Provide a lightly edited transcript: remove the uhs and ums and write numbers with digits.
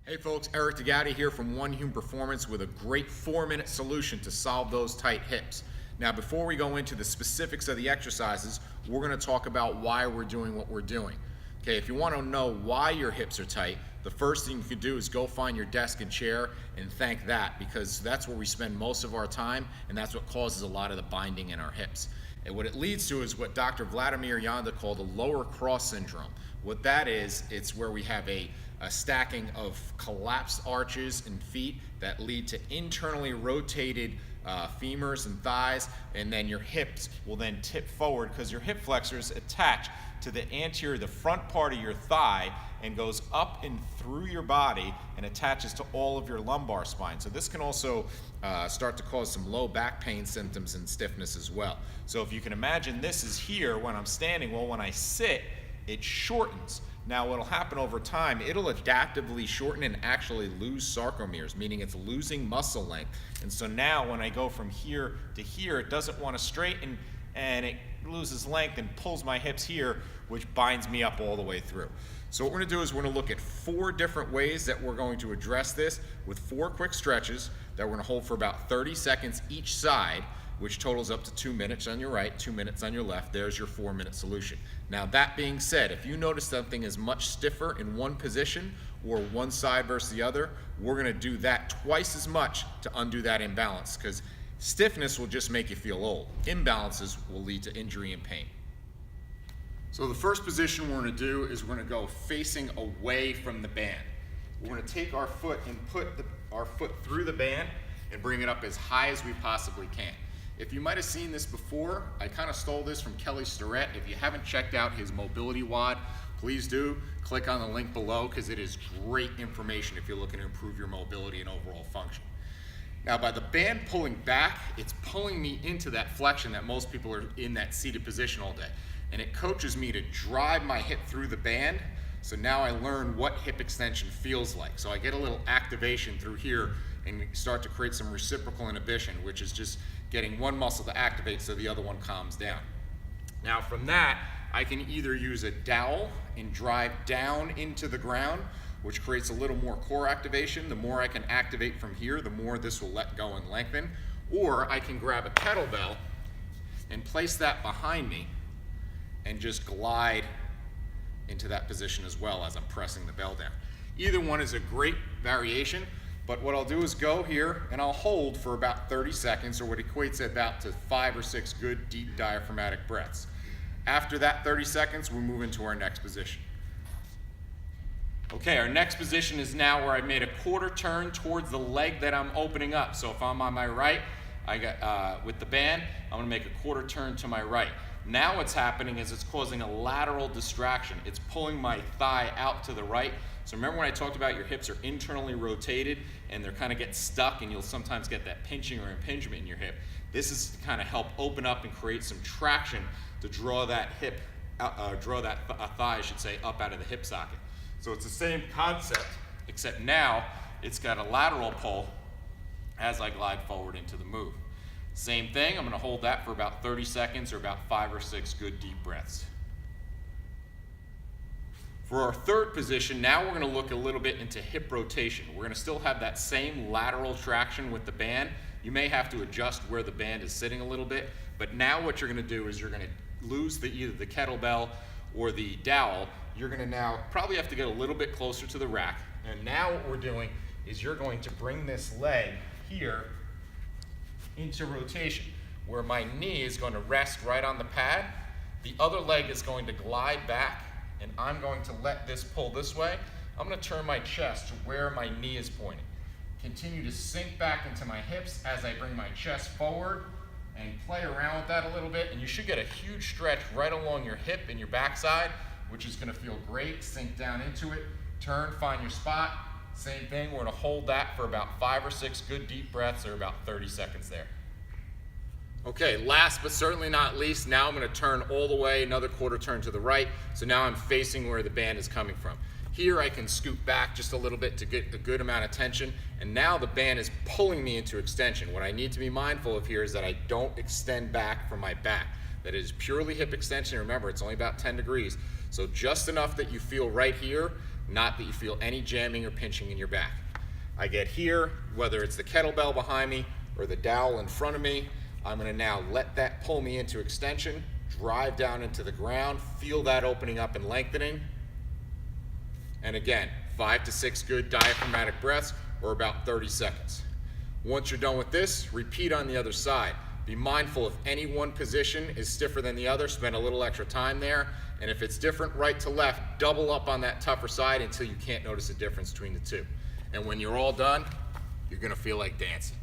Hey folks, Eric DeGatti here from One Human Performance with a great 4-minute solution to solve those tight hips. Now before we go into the specifics of the exercises, we're going to talk about why we're doing what we're doing. Okay, if you want to know why your hips are tight, the first thing you can do is go find your desk and chair and thank that, because that's where we spend most of our time and that's what causes a lot of the binding in our hips. And what it leads to is what Dr. Vladimir Janda called the lower cross syndrome. What that is, it's where we have a stacking of collapsed arches and feet that lead to internally rotated femurs and thighs, and then your hips will then tip forward because your hip flexors attach to the front part of your thigh and goes up and through your body and attaches to all of your lumbar spine. So this can also start to cause some low back pain symptoms and stiffness as well. So if you can imagine, this is here when I'm standing. Well, when I sit, it shortens. Now what'll happen over time, it'll adaptively shorten and actually lose sarcomeres, meaning it's losing muscle length. And so now when I go from here to here, it doesn't want to straighten and it loses length and pulls my hips here, which binds me up all the way through. So what we're going to do is we're going to look at 4 different ways that we're going to address this with 4 quick stretches that we're going to hold for about 30 seconds each side, which totals up to 2 minutes on your right, 2 minutes on your left. There's your 4-minute solution. Now that being said, if you notice something is much stiffer in one position or one side versus the other, we're gonna do that twice as much to undo that imbalance, because stiffness will just make you feel old. Imbalances will lead to injury and pain. So the first position we're gonna do is we're gonna go facing away from the band. We're gonna take our foot and put our foot through the band and bring it up as high as we possibly can. If you might have seen this before, I kind of stole this from Kelly Starrett. If you haven't checked out his mobility WOD, please do. Click on the link below because it is great information if you're looking to improve your mobility and overall function. Now by the band pulling back, it's pulling me into that flexion that most people are in that seated position all day. And it coaches me to drive my hip through the band. So now I learn what hip extension feels like. So I get a little activation through here and start to create some reciprocal inhibition, which is just getting one muscle to activate so the other one calms down. Now from that, I can either use a dowel and drive down into the ground, which creates a little more core activation. The more I can activate from here, the more this will let go and lengthen. Or I can grab a kettlebell and place that behind me and just glide into that position as well as I'm pressing the bell down. Either one is a great variation, but what I'll do is go here and I'll hold for about 30 seconds, or what equates to about 5 or 6 good deep diaphragmatic breaths. After that 30 seconds, we'll move into our next position. Okay, our next position is now where I made a quarter turn towards the leg that I'm opening up. So if I'm on my right, with the band, I'm gonna make a quarter turn to my right. Now what's happening is it's causing a lateral distraction. It's pulling my thigh out to the right. So remember when I talked about your hips are internally rotated and they're kind of get stuck and you'll sometimes get that pinching or impingement in your hip. This is to kind of help open up and create some traction to draw that thigh, I should say, up out of the hip socket. So it's the same concept, except now it's got a lateral pull as I glide forward into the move. Same thing, I'm gonna hold that for about 30 seconds or about 5 or 6 good deep breaths. For our third position, now we're gonna look a little bit into hip rotation. We're gonna still have that same lateral traction with the band. You may have to adjust where the band is sitting a little bit, but now what you're gonna do is you're gonna lose either the kettlebell or the dowel. You're gonna now probably have to get a little bit closer to the rack. And now what we're doing is you're going to bring this leg here into rotation, where my knee is going to rest right on the pad. The other leg is going to glide back, and I'm going to let this pull this way. I'm going to turn my chest to where my knee is pointing. Continue to sink back into my hips as I bring my chest forward and play around with that a little bit, and you should get a huge stretch right along your hip and your backside, which is going to feel great. Sink down into it, turn, find your spot. Same thing, we're going to hold that for about 5 or 6 good deep breaths, or about 30 seconds there. Okay, last but certainly not least, now I'm going to turn all the way, another quarter turn to the right. So now I'm facing where the band is coming from. Here I can scoot back just a little bit to get a good amount of tension, and now the band is pulling me into extension. What I need to be mindful of here is that I don't extend back from my back. That is purely hip extension. Remember, it's only about 10 degrees. So just enough that you feel right here, not that you feel any jamming or pinching in your back. I get here, whether it's the kettlebell behind me or the dowel in front of me, I'm gonna now let that pull me into extension, drive down into the ground, feel that opening up and lengthening. And again, 5 to 6 good diaphragmatic breaths, or about 30 seconds. Once you're done with this, repeat on the other side. Be mindful if any one position is stiffer than the other, spend a little extra time there. And if it's different right to left, double up on that tougher side until you can't notice a difference between the two. And when you're all done, you're gonna feel like dancing.